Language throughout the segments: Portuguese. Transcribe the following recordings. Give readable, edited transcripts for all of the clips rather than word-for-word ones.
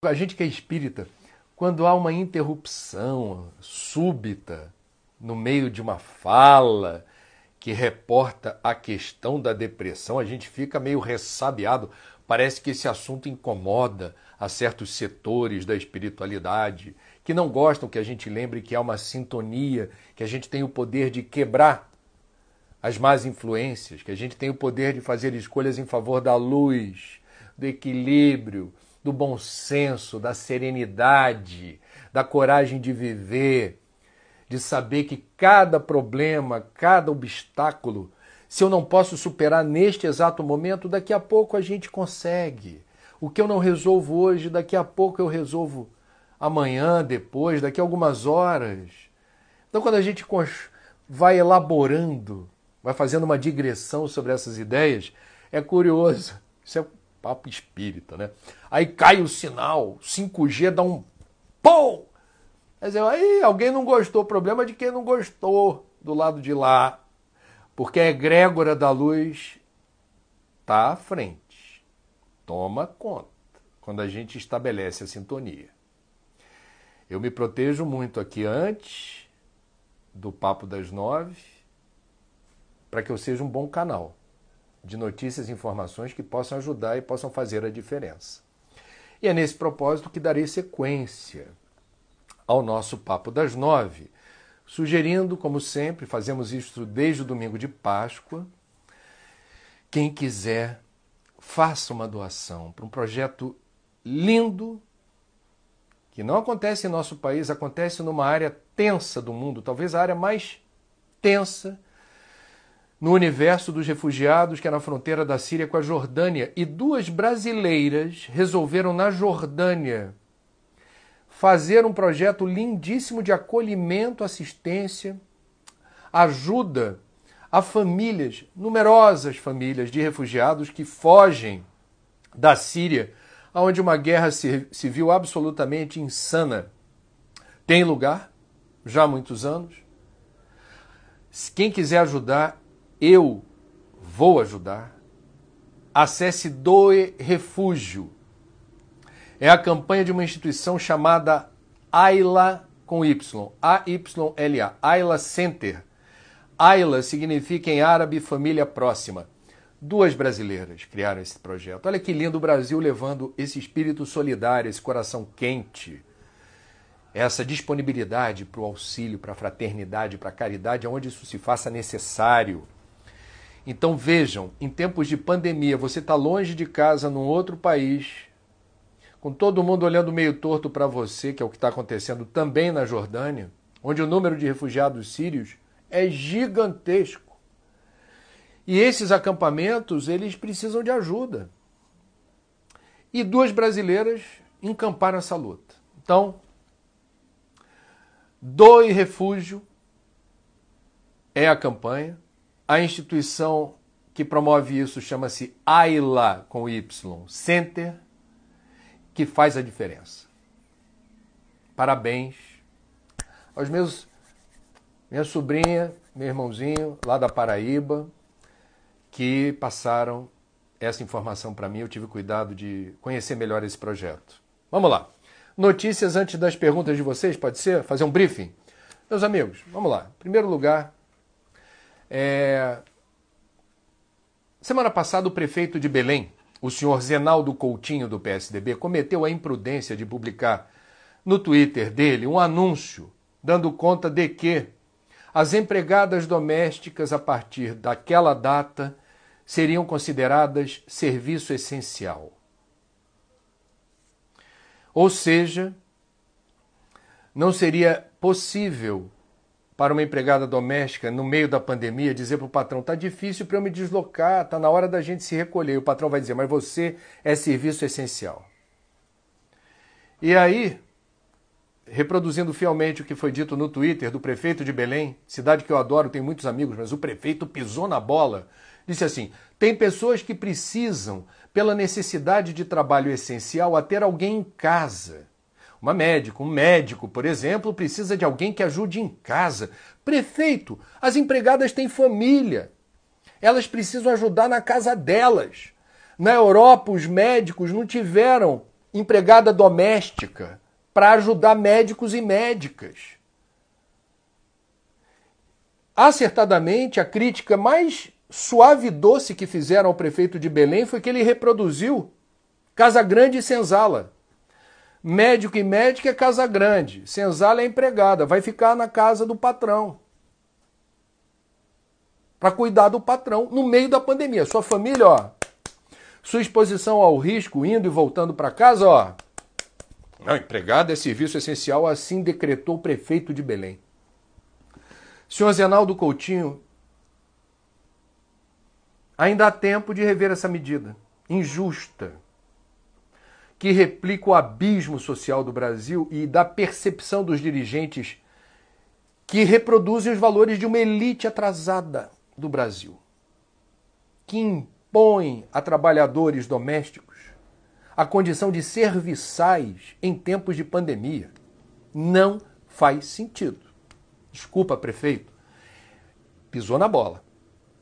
A gente que é espírita, quando há uma interrupção súbita no meio de uma fala que reporta a questão da depressão, a gente fica meio ressabiado. Parece que esse assunto incomoda a certos setores da espiritualidade, que não gostam que a gente lembre que há uma sintonia, que a gente tem o poder de quebrar as más influências, que a gente tem o poder de fazer escolhas em favor da luz, do equilíbrio, do bom senso, da serenidade, da coragem de viver, de saber que cada problema, cada obstáculo, se eu não posso superar neste exato momento, daqui a pouco a gente consegue. O que eu não resolvo hoje, daqui a pouco eu resolvo amanhã, depois, daqui a algumas horas. Então, quando a gente vai elaborando, vai fazendo uma digressão sobre essas ideias, é curioso. Isso é papo espírita, né? Aí cai o sinal, 5G dá um pum! Quer dizer, aí alguém não gostou, o problema é de quem não gostou do lado de lá, porque a egrégora da luz está à frente, toma conta, quando a gente estabelece a sintonia. Eu me protejo muito aqui antes do Papo das 9, para que eu seja um bom canal de notícias e informações que possam ajudar e possam fazer a diferença. E é nesse propósito que darei sequência ao nosso Papo das 9, sugerindo, como sempre, fazemos isso desde o domingo de Páscoa, quem quiser, faça uma doação para um projeto lindo, que não acontece em nosso país, acontece numa área tensa do mundo, talvez a área mais tensa no universo dos refugiados, que é na fronteira da Síria com a Jordânia. E 2 brasileiras resolveram, na Jordânia, fazer um projeto lindíssimo de acolhimento, assistência, ajuda a famílias, numerosas famílias de refugiados que fogem da Síria, onde uma guerra civil absolutamente insana tem lugar, já há muitos anos. Quem quiser ajudar, eu vou ajudar. Acesse Doe Refúgio. É a campanha de uma instituição chamada Ayla com Y, A-Y-L-A, Ayla Center. Ayla significa em árabe família próxima. 2 brasileiras criaram esse projeto. Olha que lindo o Brasil levando esse espírito solidário, esse coração quente, essa disponibilidade para o auxílio, para a fraternidade, para a caridade, onde isso se faça necessário. Então vejam, em tempos de pandemia, você está longe de casa, num outro país, com todo mundo olhando meio torto para você, que é o que está acontecendo também na Jordânia, onde o número de refugiados sírios é gigantesco. E esses acampamentos, eles precisam de ajuda. E 2 brasileiras encamparam essa luta. Então, Doe Refúgio é a campanha. A instituição que promove isso chama-se Ayla com Y Center, que faz a diferença. Parabéns aos minha sobrinha, meu irmãozinho lá da Paraíba, que passaram essa informação para mim. Eu tive cuidado de conhecer melhor esse projeto. Vamos lá. Notícias antes das perguntas de vocês, pode ser? Fazer um briefing? Meus amigos, vamos lá. Em primeiro lugar, semana passada o prefeito de Belém, o senhor Zenaldo Coutinho, do PSDB, cometeu a imprudência de publicar no Twitter dele um anúncio dando conta de que as empregadas domésticas, a partir daquela data, seriam consideradas serviço essencial. Ou seja, não seria possível para uma empregada doméstica, no meio da pandemia, dizer para o patrão, está difícil para eu me deslocar, está na hora da gente se recolher. E o patrão vai dizer, mas você é serviço essencial. E aí, reproduzindo fielmente o que foi dito no Twitter do prefeito de Belém, cidade que eu adoro, tenho muitos amigos, mas o prefeito pisou na bola, disse assim, tem pessoas que precisam, pela necessidade de trabalho essencial, a ter alguém em casa. Um médico, por exemplo, precisa de alguém que ajude em casa. Prefeito, as empregadas têm família. Elas precisam ajudar na casa delas. Na Europa, os médicos não tiveram empregada doméstica para ajudar médicos e médicas. Acertadamente, a crítica mais suave e doce que fizeram ao prefeito de Belém foi que ele reproduziu Casagrande e Senzala. Médico e médica é Casagrande, Senzala é empregada, vai ficar na casa do patrão. Para cuidar do patrão no meio da pandemia. Sua família, ó, sua exposição ao risco, indo e voltando para casa, ó. Não, empregada é serviço essencial, assim decretou o prefeito de Belém. Senhor Zenaldo Coutinho, ainda há tempo de rever essa medida injusta, que replica o abismo social do Brasil e da percepção dos dirigentes que reproduzem os valores de uma elite atrasada do Brasil, que impõe a trabalhadores domésticos a condição de serviçais em tempos de pandemia. Não faz sentido. Desculpa, prefeito. Pisou na bola.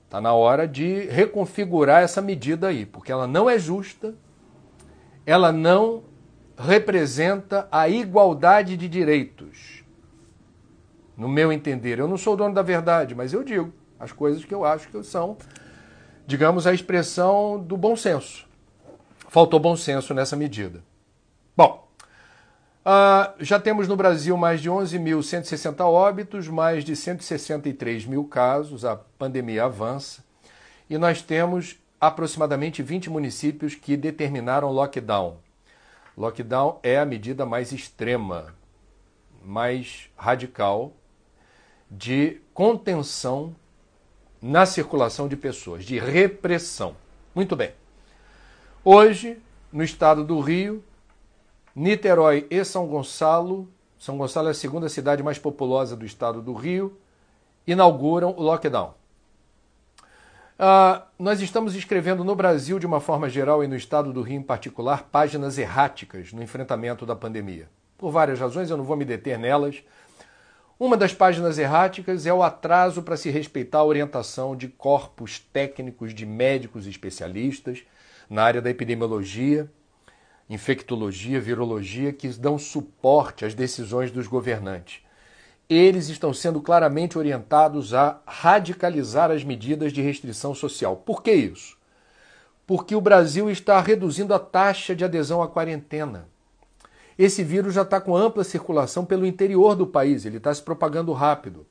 Está na hora de reconfigurar essa medida aí, porque ela não é justa, ela não representa a igualdade de direitos. No meu entender, eu não sou o dono da verdade, mas eu digo as coisas que eu acho que são, digamos, a expressão do bom senso. Faltou bom senso nessa medida. Bom, já temos no Brasil mais de 11.160 óbitos, mais de 163 mil casos, a pandemia avança, e nós temos aproximadamente 20 municípios que determinaram lockdown. Lockdown é a medida mais extrema, mais radical de contenção na circulação de pessoas, de repressão. Muito bem. Hoje, no estado do Rio, Niterói e São Gonçalo é a segunda cidade mais populosa do estado do Rio, inauguram o lockdown. Nós estamos escrevendo no Brasil, de uma forma geral, e no estado do Rio em particular, páginas erráticas no enfrentamento da pandemia. Por várias razões, eu não vou me deter nelas. Uma das páginas erráticas é o atraso para se respeitar a orientação de corpos técnicos, de médicos especialistas na área da epidemiologia, infectologia, virologia, que dão suporte às decisões dos governantes. Eles estão sendo claramente orientados a radicalizar as medidas de restrição social. Por que isso? Porque o Brasil está reduzindo a taxa de adesão à quarentena. Esse vírus já está com ampla circulação pelo interior do país, ele está se propagando rápido.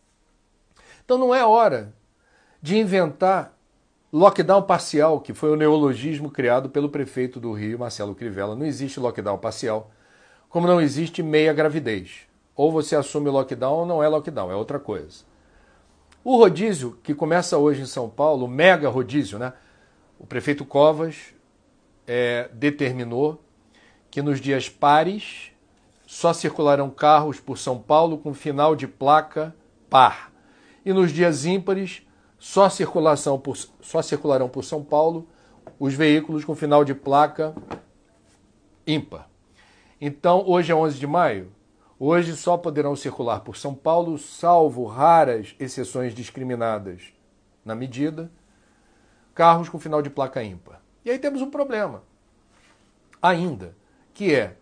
Então não é hora de inventar lockdown parcial, que foi o neologismo criado pelo prefeito do Rio, Marcelo Crivella. Não existe lockdown parcial, como não existe meia gravidez. Ou você assume o lockdown ou não é lockdown, é outra coisa. O rodízio, que começa hoje em São Paulo, o mega rodízio, né? O prefeito Covas determinou que nos dias pares só circularão carros por São Paulo com final de placa par. E nos dias ímpares só circularão por São Paulo os veículos com final de placa ímpar. Então, hoje é 11 de maio. Hoje só poderão circular por São Paulo, salvo raras exceções discriminadas na medida, carros com final de placa ímpar. E aí temos um problema ainda, que é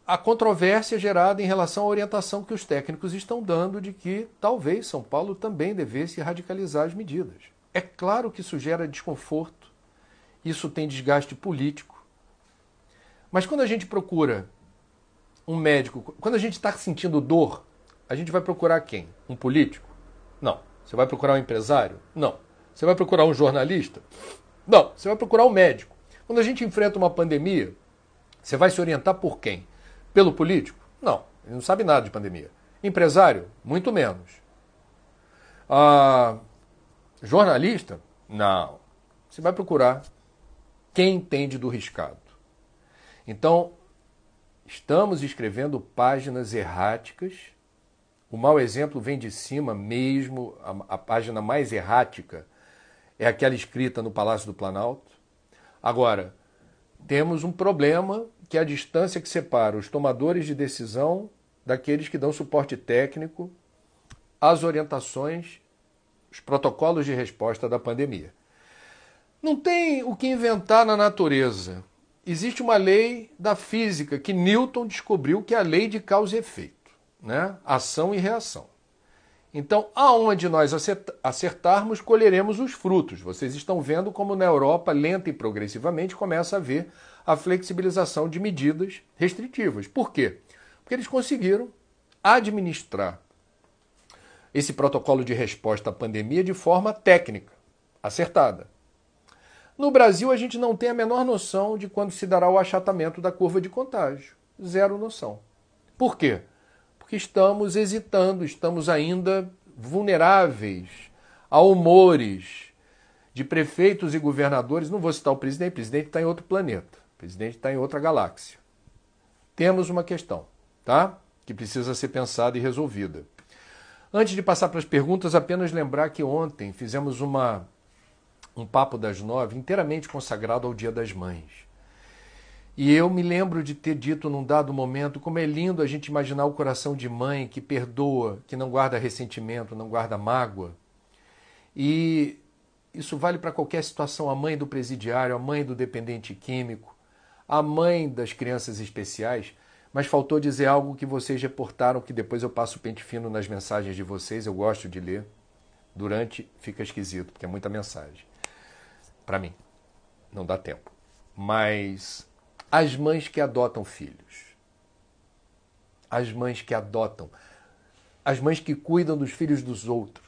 a controvérsia gerada em relação à orientação que os técnicos estão dando de que talvez São Paulo também devesse radicalizar as medidas. É claro que isso gera desconforto, isso tem desgaste político, mas quando a gente procura um médico, quando a gente está sentindo dor, a gente vai procurar quem? Um político? Não. Você vai procurar um empresário? Não. Você vai procurar um jornalista? Não. Você vai procurar um médico. Quando a gente enfrenta uma pandemia, você vai se orientar por quem? Pelo político? Não. Ele não sabe nada de pandemia. Empresário? Muito menos. Jornalista? Não. Você vai procurar quem entende do riscado. Então, estamos escrevendo páginas erráticas. O mau exemplo vem de cima mesmo. A página mais errática é aquela escrita no Palácio do Planalto. Agora, temos um problema que é a distância que separa os tomadores de decisão daqueles que dão suporte técnico às orientações, os protocolos de resposta da pandemia. Não tem o que inventar na natureza. existe uma lei da física que Newton descobriu, que é a lei de causa e efeito, né? Ação e reação. Então, aonde nós acertarmos, colheremos os frutos. Vocês estão vendo como na Europa, lenta e progressivamente, começa a haver a flexibilização de medidas restritivas. Por quê? Porque eles conseguiram administrar esse protocolo de resposta à pandemia de forma técnica, acertada. No Brasil, a gente não tem a menor noção de quando se dará o achatamento da curva de contágio. Zero noção. Por quê? Porque estamos hesitando, estamos ainda vulneráveis a humores de prefeitos e governadores. Não vou citar o presidente está em outro planeta, o presidente está em outra galáxia. Temos uma questão, tá? Que precisa ser pensada e resolvida. Antes de passar para as perguntas, apenas lembrar que ontem fizemos um Papo das 9 inteiramente consagrado ao Dia das Mães. E eu me lembro de ter dito num dado momento como é lindo a gente imaginar o coração de mãe que perdoa, que não guarda ressentimento, não guarda mágoa. E isso vale para qualquer situação. A mãe do presidiário, a mãe do dependente químico, a mãe das crianças especiais. Mas faltou dizer algo que vocês reportaram, que depois eu passo o pente fino nas mensagens de vocês, eu gosto de ler. Durante fica esquisito, porque é muita mensagem. Para mim, não dá tempo. Mas as mães que adotam filhos, as mães que adotam, as mães que cuidam dos filhos dos outros,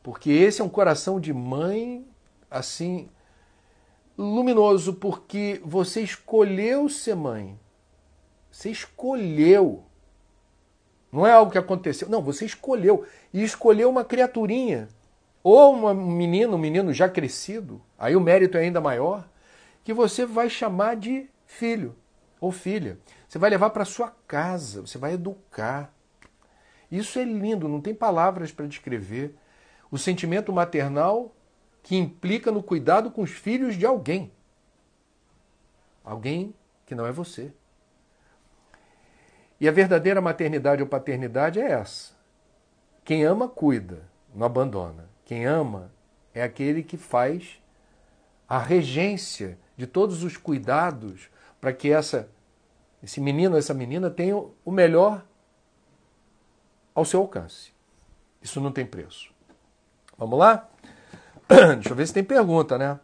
porque esse é um coração de mãe, assim, luminoso, porque você escolheu ser mãe, você escolheu, não é algo que aconteceu, não, você escolheu, e escolheu uma criaturinha, ou um menino já crescido, aí o mérito é ainda maior, que você vai chamar de filho ou filha. Você vai levar para sua casa, você vai educar. Isso é lindo, não tem palavras para descrever. O sentimento maternal que implica no cuidado com os filhos de alguém. Alguém que não é você. E a verdadeira maternidade ou paternidade é essa. Quem ama, cuida, não abandona. Quem ama é aquele que faz a regência de todos os cuidados para que esse menino, essa menina tenham o melhor ao seu alcance. Isso não tem preço. Vamos lá? Deixa eu ver se tem pergunta, né?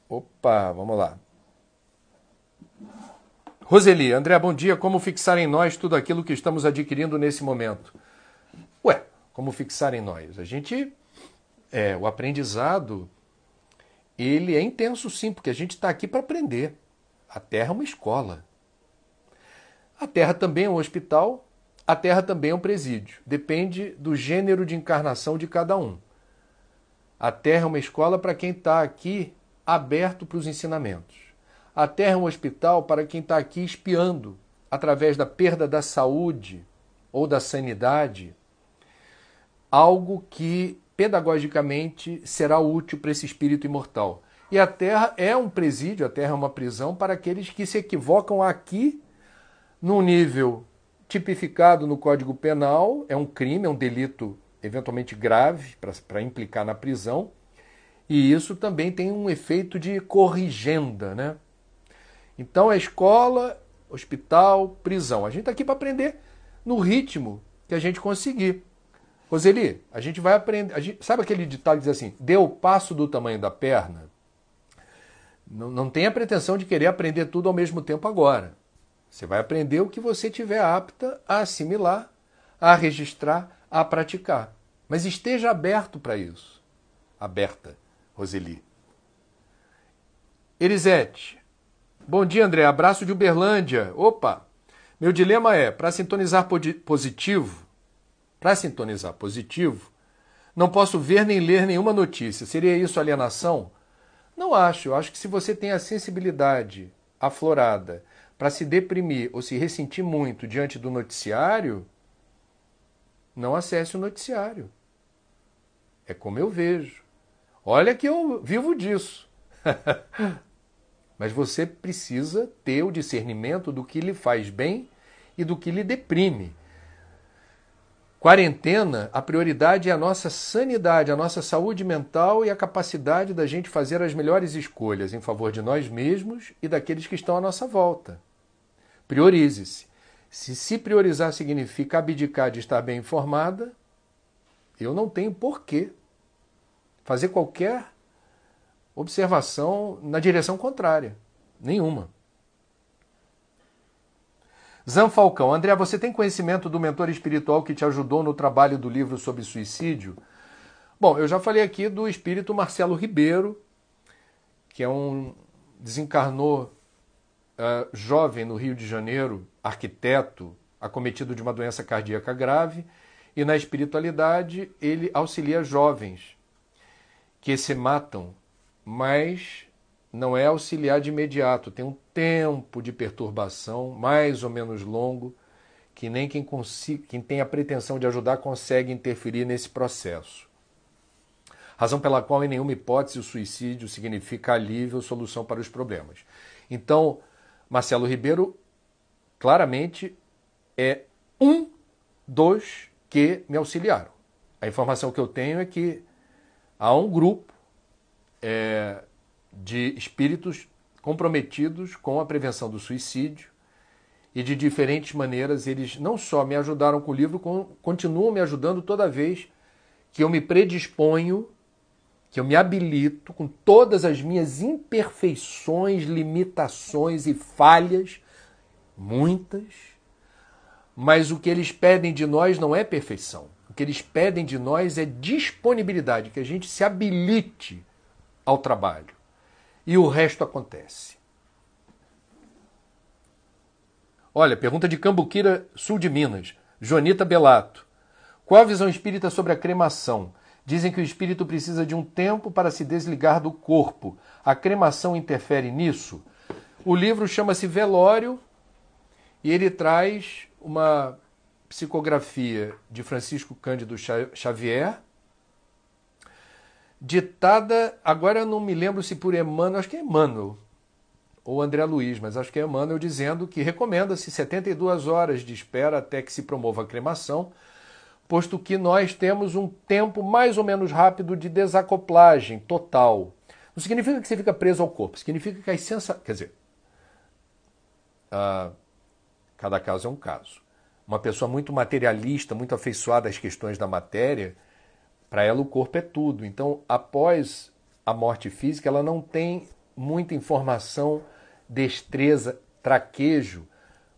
Opa, vamos lá. Roseli, André, bom dia. Como fixar em nós tudo aquilo que estamos adquirindo nesse momento? Ué, como fixar em nós? O aprendizado, ele é intenso sim, porque a gente está aqui para aprender. A Terra é uma escola. A Terra também é um hospital, a Terra também é um presídio. Depende do gênero de encarnação de cada um. A Terra é uma escola para quem está aqui aberto para os ensinamentos. A Terra é um hospital para quem está aqui espiando, através da perda da saúde ou da sanidade, algo que pedagogicamente será útil para esse espírito imortal. E a Terra é um presídio, a Terra é uma prisão para aqueles que se equivocam aqui num nível tipificado no Código Penal, é um crime, é um delito eventualmente grave para implicar na prisão, e isso também tem um efeito de corrigenda, né? Então é escola, hospital, prisão. A gente está aqui para aprender no ritmo que a gente conseguir. Roseli, a gente vai aprender. Sabe aquele ditado que diz assim: dê o passo do tamanho da perna? Não tenha pretensão de querer aprender tudo ao mesmo tempo agora. Você vai aprender o que você tiver apta a assimilar, a registrar, a praticar. Mas esteja aberto para isso. Aberta, Roseli. Elisete. Bom dia, André. Abraço de Uberlândia. Opa! Meu dilema é, para sintonizar positivo, não posso ver nem ler nenhuma notícia. Seria isso alienação? Não acho. Eu acho que se você tem a sensibilidade aflorada para se deprimir ou se ressentir muito diante do noticiário, não acesse o noticiário. É como eu vejo. Olha que eu vivo disso. Mas você precisa ter o discernimento do que lhe faz bem e do que lhe deprime. Quarentena, a prioridade é a nossa sanidade, a nossa saúde mental e a capacidade da gente fazer as melhores escolhas em favor de nós mesmos e daqueles que estão à nossa volta. Priorize-se. Se priorizar significa abdicar de estar bem informada, eu não tenho porquê fazer qualquer observação na direção contrária. Nenhuma. Zan Falcão. André, você tem conhecimento do mentor espiritual que te ajudou no trabalho do livro sobre suicídio? Bom, eu já falei aqui do espírito Marcelo Ribeiro, que desencarnou jovem no Rio de Janeiro, arquiteto, acometido de uma doença cardíaca grave, e na espiritualidade ele auxilia jovens que se matam, mas não é auxiliar de imediato, tem um tempo de perturbação mais ou menos longo, que nem quem tem a pretensão de ajudar consegue interferir nesse processo. Razão pela qual, em nenhuma hipótese, o suicídio significa alívio ou solução para os problemas. Então, Marcelo Ribeiro, claramente, é um dos que me auxiliaram. A informação que eu tenho é que há um grupo de espíritos comprometidos com a prevenção do suicídio e de diferentes maneiras eles não só me ajudaram com o livro, continuam me ajudando toda vez que eu me predisponho, que eu me habilito com todas as minhas imperfeições, limitações e falhas, muitas, mas o que eles pedem de nós não é perfeição. O que eles pedem de nós é disponibilidade, que a gente se habilite ao trabalho. E o resto acontece. Olha, pergunta de Cambuquira, sul de Minas. Jonita Belato. Qual a visão espírita sobre a cremação? Dizem que o espírito precisa de um tempo para se desligar do corpo. A cremação interfere nisso? O livro chama-se Velório e ele traz uma psicografia de Francisco Cândido Xavier, ditada, agora eu não me lembro se por Emmanuel, acho que é Emmanuel, ou André Luiz, mas acho que é Emmanuel, dizendo que recomenda-se 72 horas de espera até que se promova a cremação, posto que nós temos um tempo mais ou menos rápido de desacoplagem total. Não significa que você fica preso ao corpo, significa que a essência... Quer dizer, cada caso é um caso. Uma pessoa muito materialista, muito afeiçoada às questões da matéria, para ela o corpo é tudo. Então, após a morte física, ela não tem muita informação, destreza, traquejo,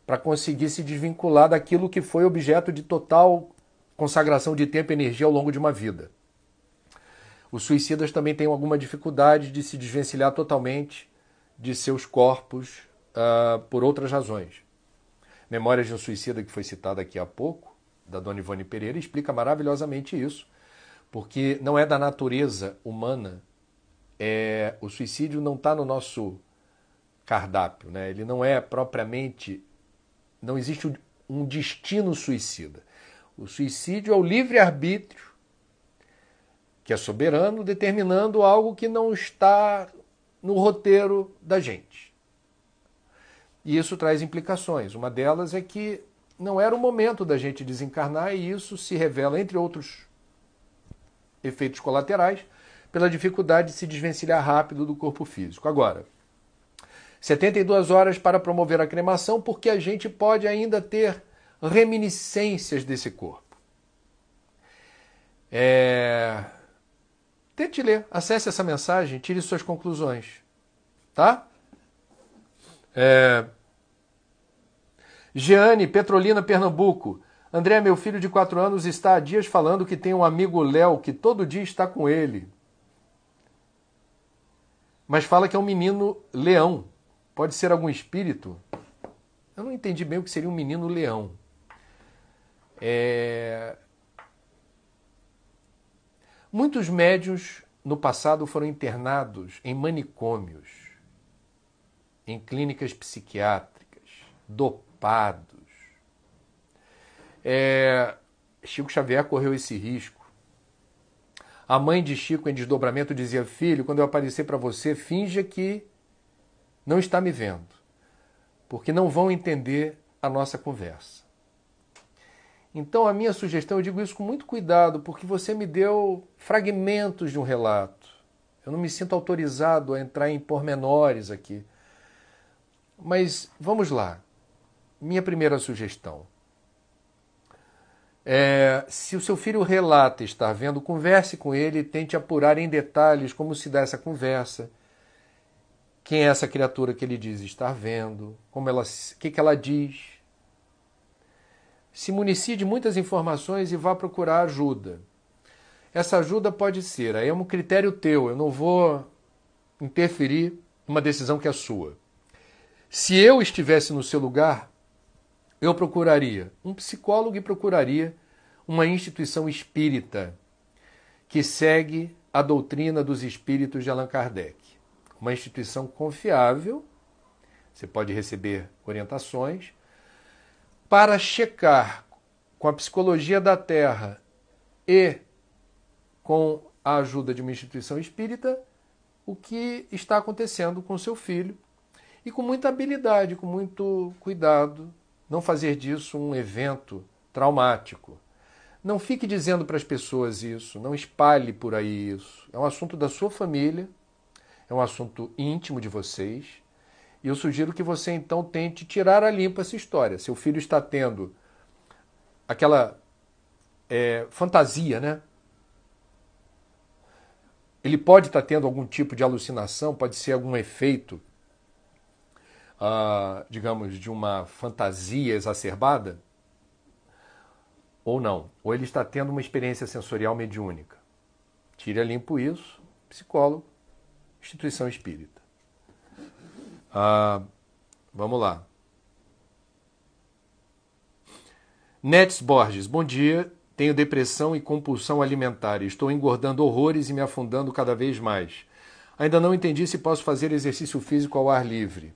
para conseguir se desvincular daquilo que foi objeto de total consagração de tempo e energia ao longo de uma vida. Os suicidas também têm alguma dificuldade de se desvencilhar totalmente de seus corpos por outras razões. Memórias de um Suicida, que foi citada aqui há pouco, da Dona Ivone Pereira, explica maravilhosamente isso, porque não é da natureza humana, o suicídio não está no nosso cardápio, né? Ele não é propriamente, não existe um destino suicida. O suicídio é o livre-arbítrio, que é soberano, determinando algo que não está no roteiro da gente. E isso traz implicações. Uma delas é que não era o momento da gente desencarnar e isso se revela, entre outros efeitos colaterais, pela dificuldade de se desvencilhar rápido do corpo físico. Agora, 72 horas para promover a cremação, porque a gente pode ainda ter reminiscências desse corpo. Tente ler, acesse essa mensagem, tire suas conclusões. Tá? Jeane, Petrolina, Pernambuco. André, meu filho de 4 anos, está há dias falando que tem um amigo Léo que todo dia está com ele. Mas fala que é um menino leão. Pode ser algum espírito? Eu não entendi bem o que seria um menino leão. Muitos médiuns no passado foram internados em manicômios, em clínicas psiquiátricas, dopados. Chico Xavier correu esse risco. A mãe de Chico, em desdobramento, dizia: filho, quando eu aparecer para você, finja que não está me vendo, porque não vão entender a nossa conversa. Então a minha sugestão, eu digo isso com muito cuidado, porque você me deu fragmentos de um relato. Eu não me sinto autorizado a entrar em pormenores aqui. Mas vamos lá. Minha primeira sugestão. Se o seu filho relata estar vendo, converse com ele e tente apurar em detalhes como se dá essa conversa. Quem é essa criatura que ele diz estar vendo? O que ela diz? Se municie de muitas informações e vá procurar ajuda. Essa ajuda pode ser, aí é um critério teu, eu não vou interferir numa decisão que é sua. Se eu estivesse no seu lugar, eu procuraria um psicólogo e procuraria uma instituição espírita que segue a doutrina dos espíritos de Allan Kardec. Uma instituição confiável, você pode receber orientações, para checar com a psicologia da Terra e com a ajuda de uma instituição espírita o que está acontecendo com seu filho e com muita habilidade, com muito cuidado, não fazer disso um evento traumático. Não fique dizendo para as pessoas isso, não espalhe por aí isso. É um assunto da sua família, é um assunto íntimo de vocês. E eu sugiro que você então tente tirar a limpo essa história. Seu filho está tendo aquela fantasia, né? Ele pode estar tendo algum tipo de alucinação, pode ser algum efeito, digamos, de uma fantasia exacerbada, ou não. Ou ele está tendo uma experiência sensorial mediúnica. Tire a limpo isso, psicólogo, instituição espírita. Vamos lá. Netes Borges, bom dia. Tenho depressão e compulsão alimentar. Estou engordando horrores e me afundando cada vez mais. Ainda não entendi se posso fazer exercício físico ao ar livre.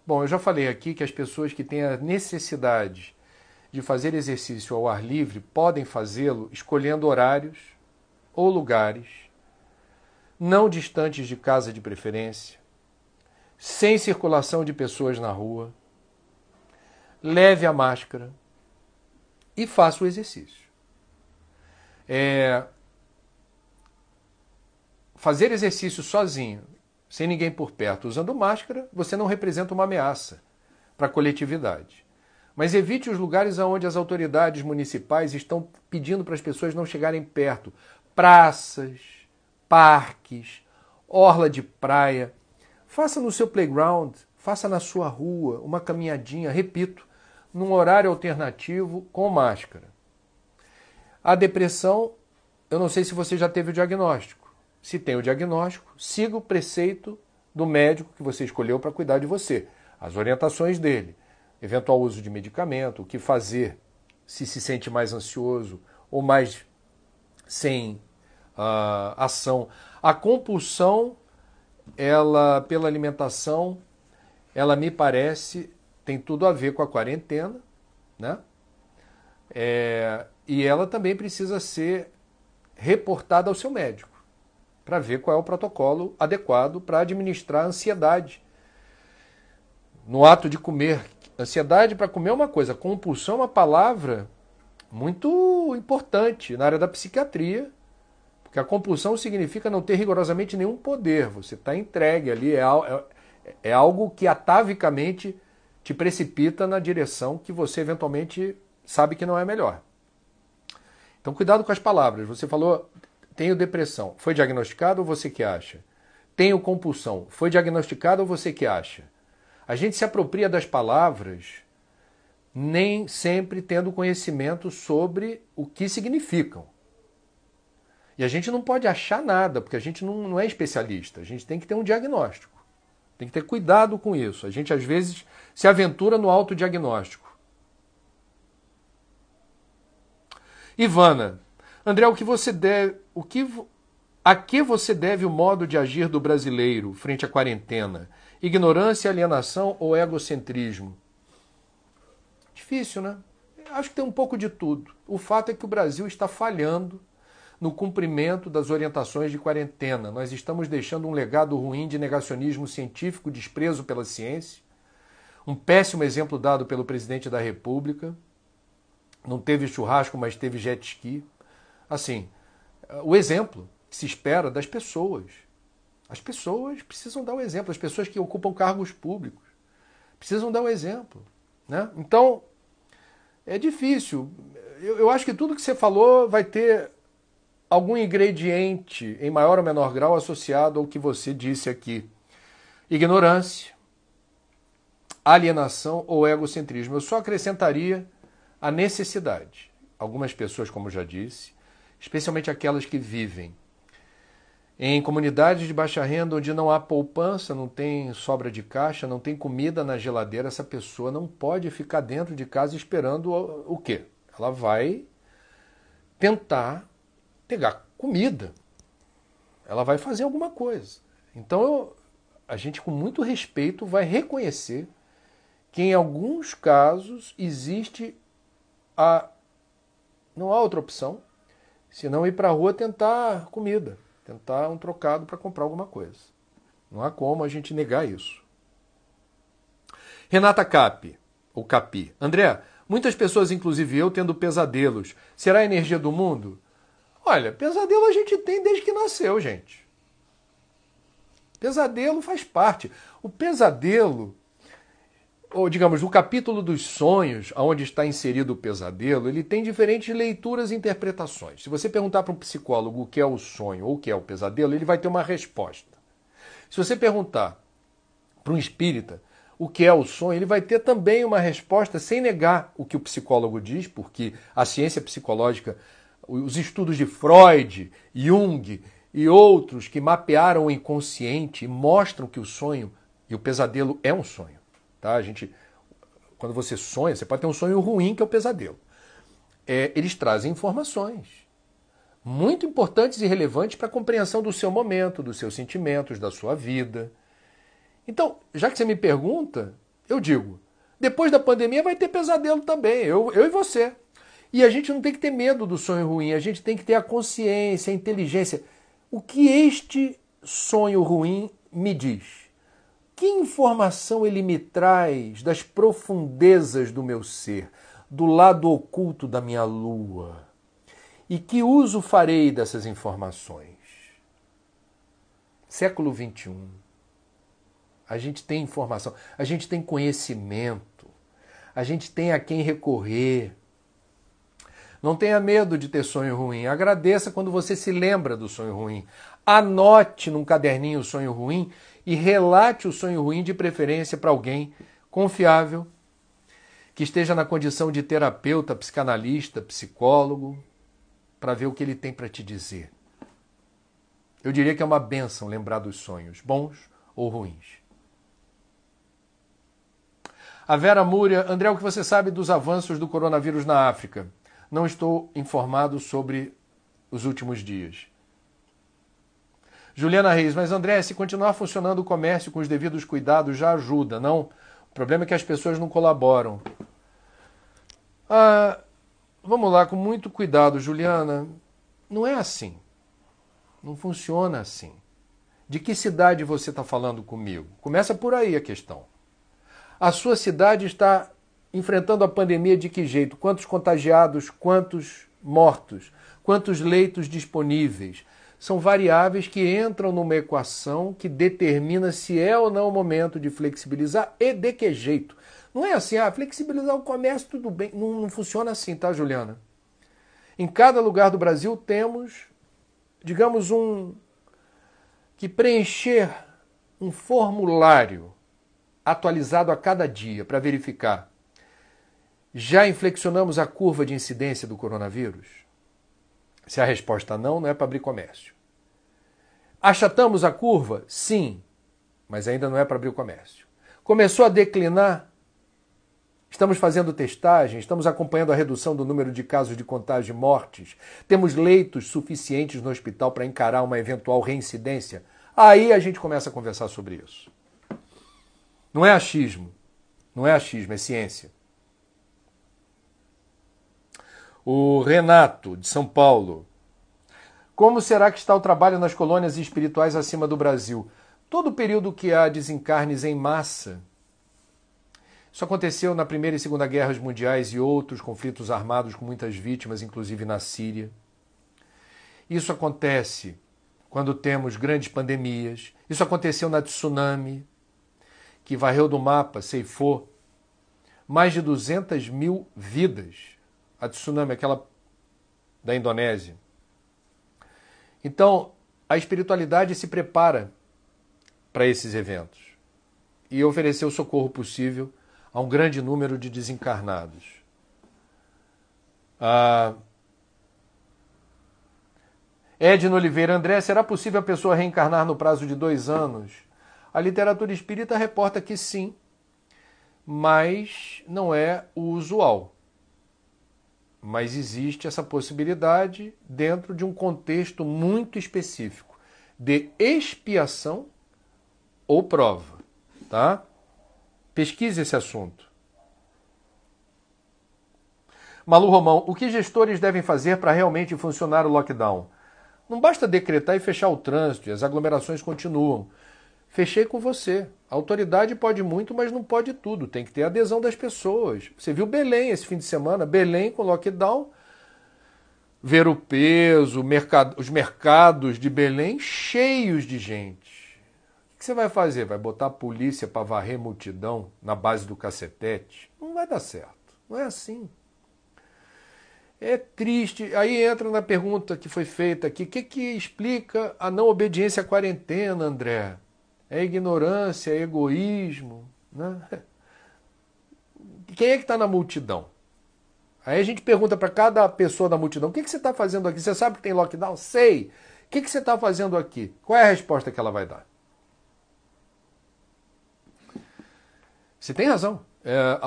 Bom, eu já falei aqui que as pessoas que têm a necessidade de fazer exercício ao ar livre podem fazê-lo escolhendo horários ou lugares não distantes de casa de preferência, sem circulação de pessoas na rua, leve a máscara e faça o exercício. Fazer exercício sozinho, sem ninguém por perto, usando máscara, você não representa uma ameaça para a coletividade. Mas evite os lugares onde as autoridades municipais estão pedindo para as pessoas não chegarem perto. Praças, parques, orla de praia. Faça no seu playground, faça na sua rua, uma caminhadinha, repito, num horário alternativo com máscara. A depressão, eu não sei se você já teve o diagnóstico. Se tem o diagnóstico, siga o preceito do médico que você escolheu para cuidar de você. As orientações dele, eventual uso de medicamento, o que fazer se sente mais ansioso ou mais sem ação. A compulsão, ela, pela alimentação, ela me parece, tem tudo a ver com a quarentena, né? E ela também precisa ser reportada ao seu médico, para ver qual é o protocolo adequado para administrar a ansiedade no ato de comer. Ansiedade para comer é uma coisa, compulsão é uma palavra muito importante na área da psiquiatria, porque a compulsão significa não ter rigorosamente nenhum poder. Você está entregue ali, é algo que atavicamente te precipita na direção que você eventualmente sabe que não é melhor. Então cuidado com as palavras. Você falou, tenho depressão. Foi diagnosticado ou você que acha? Tenho compulsão. Foi diagnosticado ou você que acha? A gente se apropria das palavras nem sempre tendo conhecimento sobre o que significam. E a gente não pode achar nada, porque a gente não é especialista. A gente tem que ter um diagnóstico. Tem que ter cuidado com isso. A gente, às vezes, se aventura no autodiagnóstico. Ivana, André, a que você deve o modo de agir do brasileiro frente à quarentena? Ignorância, alienação ou egocentrismo? Difícil, né? Acho que tem um pouco de tudo. O fato é que o Brasil está falhando no cumprimento das orientações de quarentena. Nós estamos deixando um legado ruim de negacionismo científico, desprezo pela ciência, um péssimo exemplo dado pelo presidente da República. Não teve churrasco, mas teve jet ski. Assim, o exemplo que se espera das pessoas. As pessoas precisam dar o exemplo. As pessoas que ocupam cargos públicos precisam dar o exemplo, né? Então, é difícil. Eu acho que tudo que você falou vai ter algum ingrediente, em maior ou menor grau, associado ao que você disse aqui. Ignorância, alienação ou egocentrismo. Eu só acrescentaria a necessidade. Algumas pessoas, como eu já disse, especialmente aquelas que vivem em comunidades de baixa renda onde não há poupança, não tem sobra de caixa, não tem comida na geladeira, essa pessoa não pode ficar dentro de casa esperando o quê? Ela vai tentar pegar comida. Ela vai fazer alguma coisa. Então, a gente, com muito respeito, vai reconhecer que em alguns casos existe não há outra opção senão ir para a rua tentar comida, tentar um trocado para comprar alguma coisa. Não há como a gente negar isso. Renata Capi, ou Capi. André, muitas pessoas, inclusive eu, tendo pesadelos. Será a energia do mundo? Olha, pesadelo a gente tem desde que nasceu, gente. Pesadelo faz parte. O pesadelo, ou digamos, o capítulo dos sonhos, onde está inserido o pesadelo, ele tem diferentes leituras e interpretações. Se você perguntar para um psicólogo o que é o sonho ou o que é o pesadelo, ele vai ter uma resposta. Se você perguntar para um espírita o que é o sonho, ele vai ter também uma resposta sem negar o que o psicólogo diz, porque a ciência psicológica, os estudos de Freud, Jung e outros que mapearam o inconsciente e mostram que o sonho e o pesadelo é um sonho. Tá? Quando você sonha, você pode ter um sonho ruim, que é o pesadelo. Eles trazem informações muito importantes e relevantes para a compreensão do seu momento, dos seus sentimentos, da sua vida. Então, já que você me pergunta, eu digo, depois da pandemia vai ter pesadelo também, eu e você. E a gente não tem que ter medo do sonho ruim, a gente tem que ter a consciência, a inteligência. O que este sonho ruim me diz? Que informação ele me traz das profundezas do meu ser, do lado oculto da minha lua? E que uso farei dessas informações? Século XXI. A gente tem informação, a gente tem conhecimento, a gente tem a quem recorrer. Não tenha medo de ter sonho ruim. Agradeça quando você se lembra do sonho ruim. Anote num caderninho o sonho ruim e relate o sonho ruim, de preferência para alguém confiável, que esteja na condição de terapeuta, psicanalista, psicólogo, para ver o que ele tem para te dizer. Eu diria que é uma bênção lembrar dos sonhos, bons ou ruins. A Vera Múria, André, o que você sabe dos avanços do coronavírus na África? Não estou informado sobre os últimos dias. Juliana Reis, mas André, se continuar funcionando o comércio com os devidos cuidados já ajuda, não? O problema é que as pessoas não colaboram. Vamos lá, com muito cuidado, Juliana. Não é assim. Não funciona assim. De que cidade você está falando comigo? Começa por aí a questão. A sua cidade está enfrentando a pandemia de que jeito? Quantos contagiados, quantos mortos, quantos leitos disponíveis? São variáveis que entram numa equação que determina se é ou não o momento de flexibilizar e de que jeito. Não é assim, flexibilizar o comércio, tudo bem. Não funciona assim, tá, Juliana? Em cada lugar do Brasil temos, digamos, que preencher um formulário atualizado a cada dia para verificar. Já inflexionamos a curva de incidência do coronavírus? Se a resposta não é para abrir comércio. Achatamos a curva? Sim, mas ainda não é para abrir o comércio. Começou a declinar? Estamos fazendo testagem, estamos acompanhando a redução do número de casos de contágio e mortes. Temos leitos suficientes no hospital para encarar uma eventual reincidência? Aí a gente começa a conversar sobre isso. Não é achismo, é ciência. O Renato, de São Paulo. Como será que está o trabalho nas colônias espirituais acima do Brasil? Todo período que há desencarnes em massa Isso aconteceu na Primeira e Segunda Guerras Mundiais e outros conflitos armados com muitas vítimas, inclusive na Síria. Isso acontece quando temos grandes pandemias. Isso aconteceu na tsunami, que varreu do mapa, ceifou mais de 200 mil vidas. A tsunami, aquela da Indonésia. Então, a espiritualidade se prepara para esses eventos e ofereceu o socorro possível a um grande número de desencarnados. Edno Oliveira, André, será possível a pessoa reencarnar no prazo de 2 anos? A literatura espírita reporta que sim, mas não é o usual. Mas existe essa possibilidade dentro de um contexto muito específico de expiação ou prova, tá? Pesquise esse assunto. Malu Romão, o que gestores devem fazer para realmente funcionar o lockdown? Não basta decretar e fechar o trânsito, e as aglomerações continuam. Fechei com você. A autoridade pode muito, mas não pode tudo. Tem que ter adesão das pessoas. Você viu Belém esse fim de semana? Belém com lockdown. Ver o peso, os mercados de Belém cheios de gente. O que você vai fazer? Vai botar a polícia para varrer multidão na base do cacetete? Não vai dar certo. Não é assim. É triste. Aí entra na pergunta que foi feita aqui. O que explica a não obediência à quarentena, André? É ignorância, é egoísmo, né? Quem é que está na multidão? Aí a gente pergunta para cada pessoa da multidão, o que você está fazendo aqui? Você sabe que tem lockdown? Sei. O que você está fazendo aqui? Qual é a resposta que ela vai dar? Você tem razão.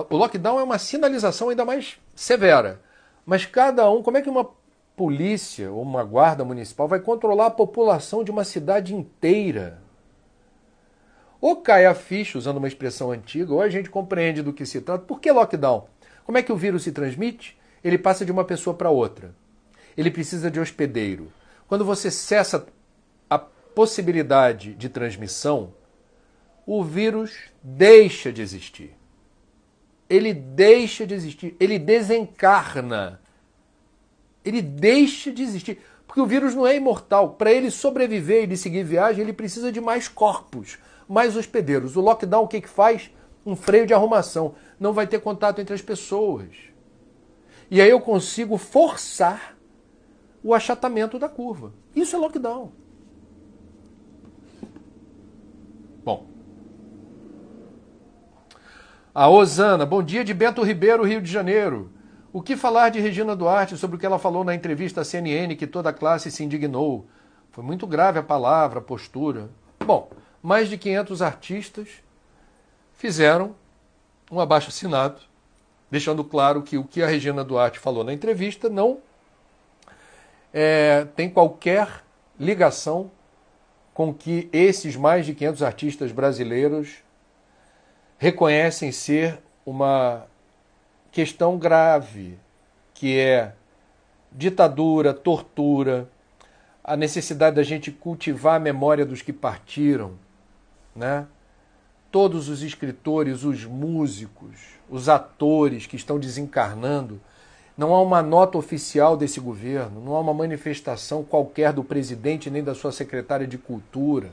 O lockdown é uma sinalização ainda mais severa. Mas cada um, como é que uma polícia ou uma guarda municipal vai controlar a população de uma cidade inteira? Ou cai a ficha, usando uma expressão antiga, ou a gente compreende do que se trata. Por que lockdown? Como é que o vírus se transmite? Ele passa de uma pessoa para outra. Ele precisa de hospedeiro. Quando você cessa a possibilidade de transmissão, o vírus deixa de existir. Ele deixa de existir. Ele desencarna. Ele deixa de existir. Porque o vírus não é imortal. Para ele sobreviver e seguir viagem, ele precisa de mais corpos, mais hospedeiros. O lockdown o que faz? Um freio de arrumação. Não vai ter contato entre as pessoas. E aí eu consigo forçar o achatamento da curva. Isso é lockdown. Bom. A Osana, bom dia de Bento Ribeiro, Rio de Janeiro. O que falar de Regina Duarte sobre o que ela falou na entrevista à CNN que toda a classe se indignou? Foi muito grave a palavra, a postura. Bom, mais de 500 artistas fizeram um abaixo-assinado, deixando claro que o que a Regina Duarte falou na entrevista não tem qualquer ligação com que esses mais de 500 artistas brasileiros reconhecem ser uma questão grave, que é ditadura, tortura, a necessidade da gente cultivar a memória dos que partiram, né? Todos os escritores, os músicos, os atores que estão desencarnando, não há uma nota oficial desse governo, não há uma manifestação qualquer do presidente nem da sua secretária de Cultura.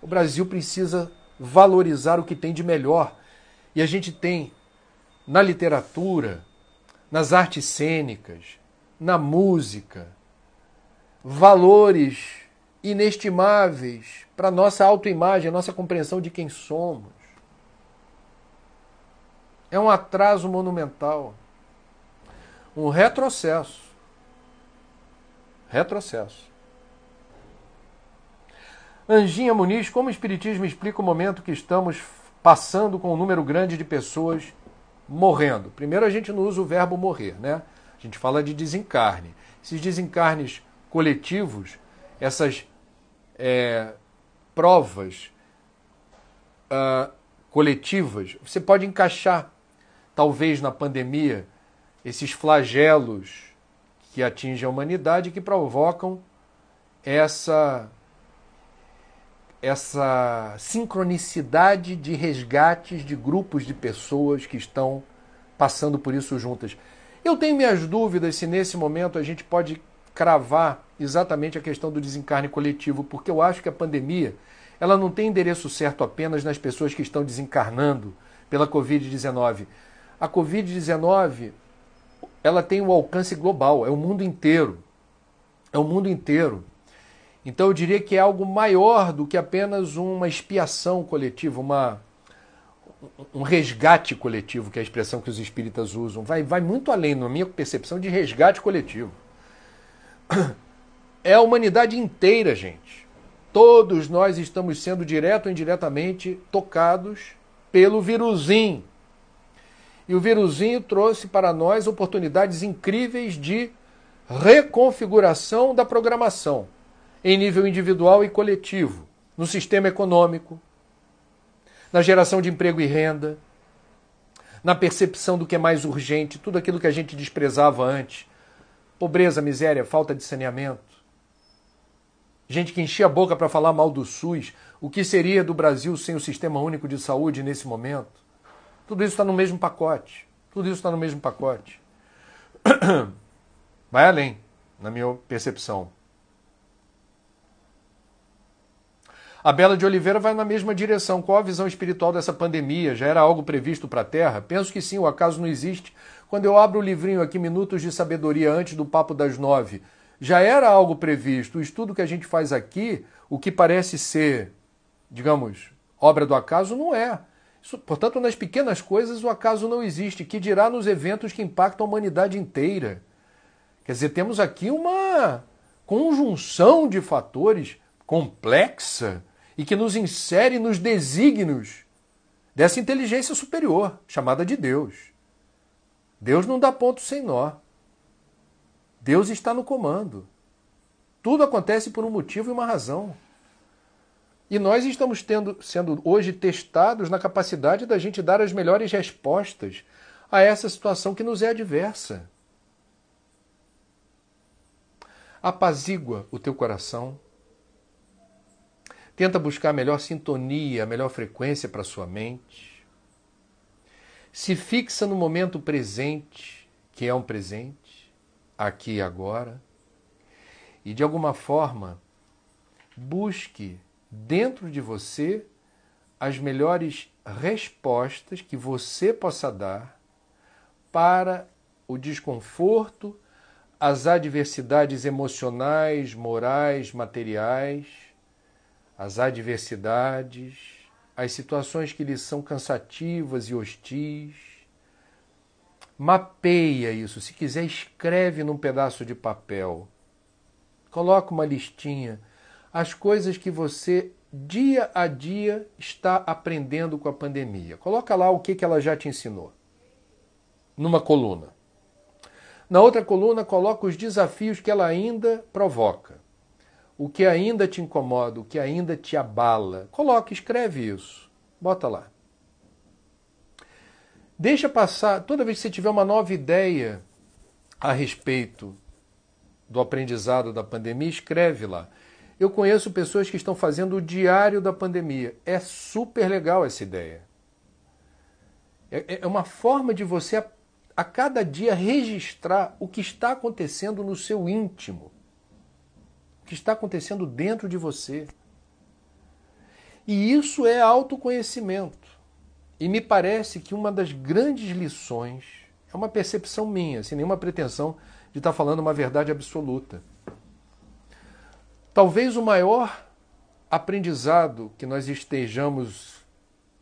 O Brasil precisa valorizar o que tem de melhor. E a gente tem na literatura, nas artes cênicas, na música, valores inestimáveis para a nossa autoimagem, a nossa compreensão de quem somos. É um atraso monumental. Um retrocesso. Retrocesso. Anjinha Muniz, como o Espiritismo explica o momento que estamos passando com um número grande de pessoas morrendo? Primeiro, a gente não usa o verbo morrer, né? A gente fala de desencarne. Esses desencarnes coletivos, essas provas coletivas, você pode encaixar, talvez na pandemia, esses flagelos que atingem a humanidade e que provocam essa sincronicidade de resgates de grupos de pessoas que estão passando por isso juntas. Eu tenho minhas dúvidas se nesse momento a gente pode cravar exatamente a questão do desencarne coletivo, porque eu acho que a pandemia ela não tem endereço certo apenas nas pessoas que estão desencarnando pela Covid-19. A Covid-19 ela tem um alcance global, é o mundo inteiro. É o mundo inteiro. Então eu diria que é algo maior do que apenas uma expiação coletiva, um resgate coletivo, que é a expressão que os espíritas usam. Vai muito além, na minha percepção, de resgate coletivo. É a humanidade inteira, gente. Todos nós estamos sendo direto ou indiretamente tocados pelo viruzinho. E o viruzinho trouxe para nós oportunidades incríveis de reconfiguração da programação em nível individual e coletivo, no sistema econômico, na geração de emprego e renda, na percepção do que é mais urgente, tudo aquilo que a gente desprezava antes. Pobreza, miséria, falta de saneamento. Gente que enchia a boca para falar mal do SUS. O que seria do Brasil sem o Sistema Único de Saúde nesse momento? Tudo isso está no mesmo pacote. Tudo isso está no mesmo pacote. Vai além, na minha percepção. A Bela de Oliveira vai na mesma direção. Qual a visão espiritual dessa pandemia? Já era algo previsto para a Terra? Penso que sim, o acaso não existe. Quando eu abro o livrinho aqui, Minutos de Sabedoria, antes do Papo das 9, já era algo previsto. O estudo que a gente faz aqui, o que parece ser, digamos, obra do acaso, não é. Portanto, nas pequenas coisas o acaso não existe. Que dirá nos eventos que impactam a humanidade inteira? Quer dizer, temos aqui uma conjunção de fatores complexa e que nos insere nos desígnios dessa inteligência superior, chamada de Deus. Deus não dá ponto sem nó. Deus está no comando. Tudo acontece por um motivo e uma razão. E nós estamos sendo hoje testados na capacidade da gente dar as melhores respostas a essa situação que nos é adversa. Apazigua o teu coração. Tenta buscar a melhor sintonia, a melhor frequência para a sua mente. Se fixa no momento presente, que é um presente, aqui e agora. E, de alguma forma, busque dentro de você as melhores respostas que você possa dar para o desconforto, as adversidades emocionais, morais, materiais, as adversidades, as situações que lhes são cansativas e hostis. Mapeia isso. Se quiser, escreve num pedaço de papel. Coloca uma listinha. As coisas que você, dia a dia, está aprendendo com a pandemia. Coloca lá o que ela já te ensinou. Numa coluna. Na outra coluna, coloca os desafios que ela ainda provoca. O que ainda te incomoda, o que ainda te abala. Coloca, escreve isso. Bota lá. Deixa passar, toda vez que você tiver uma nova ideia a respeito do aprendizado da pandemia, escreve lá. Eu conheço pessoas que estão fazendo o diário da pandemia. É super legal essa ideia. É uma forma de você, a cada dia, registrar o que está acontecendo no seu íntimo. O que está acontecendo dentro de você. E isso é autoconhecimento. E me parece que uma das grandes lições, é uma percepção minha, sem nenhuma pretensão de estar falando uma verdade absoluta. Talvez o maior aprendizado que nós estejamos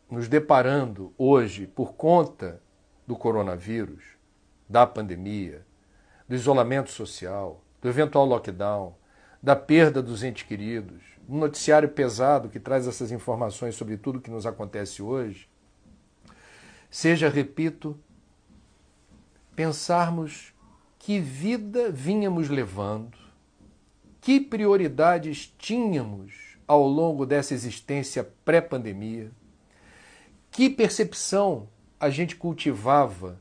nos deparando hoje por conta do coronavírus, da pandemia, do isolamento social, do eventual lockdown, da perda dos entes queridos, um noticiário pesado que traz essas informações sobre tudo o que nos acontece hoje, seja, repito, pensarmos que vida vínhamos levando, que prioridades tínhamos ao longo dessa existência pré-pandemia, que percepção a gente cultivava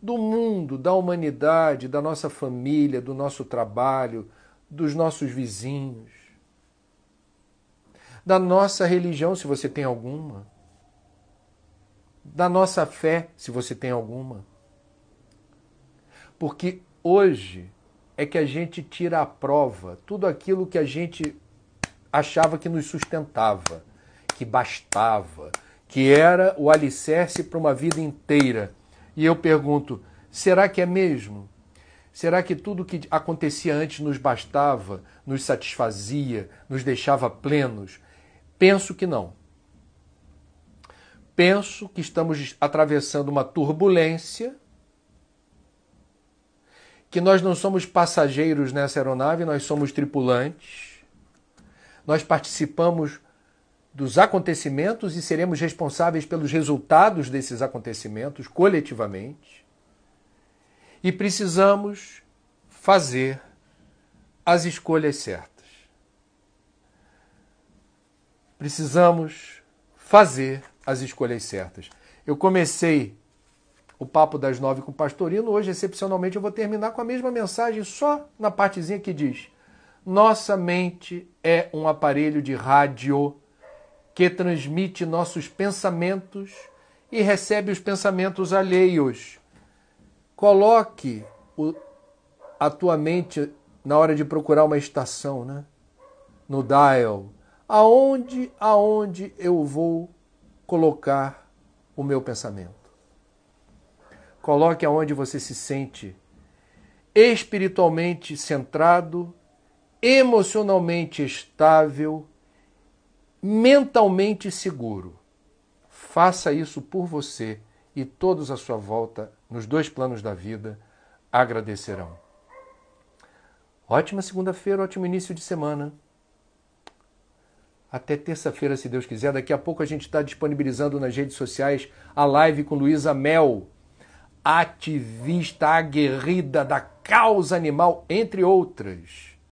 do mundo, da humanidade, da nossa família, do nosso trabalho, dos nossos vizinhos. da nossa religião, se você tem alguma, da nossa fé, se você tem alguma. Porque hoje é que a gente tira à prova tudo aquilo que a gente achava que nos sustentava, que bastava, que era o alicerce para uma vida inteira. E eu pergunto, será que é mesmo? Será que tudo que acontecia antes nos bastava, nos satisfazia, nos deixava plenos? Penso que não. Penso que estamos atravessando uma turbulência, que nós não somos passageiros nessa aeronave, nós somos tripulantes. Nós participamos dos acontecimentos e seremos responsáveis pelos resultados desses acontecimentos coletivamente. E precisamos fazer as escolhas certas. Precisamos fazer as escolhas certas. Eu comecei o Papo das 9 com o Pastorino, hoje, excepcionalmente, eu vou terminar com a mesma mensagem, só na partezinha que diz: nossa mente é um aparelho de rádio que transmite nossos pensamentos e recebe os pensamentos alheios. Coloque a tua mente na hora de procurar uma estação, né? No dial. Aonde eu vou colocar o meu pensamento? Coloque aonde você se sente espiritualmente centrado, emocionalmente estável, mentalmente seguro. Faça isso por você e todos à sua volta, nos 2 planos da vida, agradecerão. Ótima segunda-feira, ótimo início de semana. Até terça-feira, se Deus quiser. Daqui a pouco a gente está disponibilizando nas redes sociais a live com Luísa Mel, ativista aguerrida da causa animal, entre outras.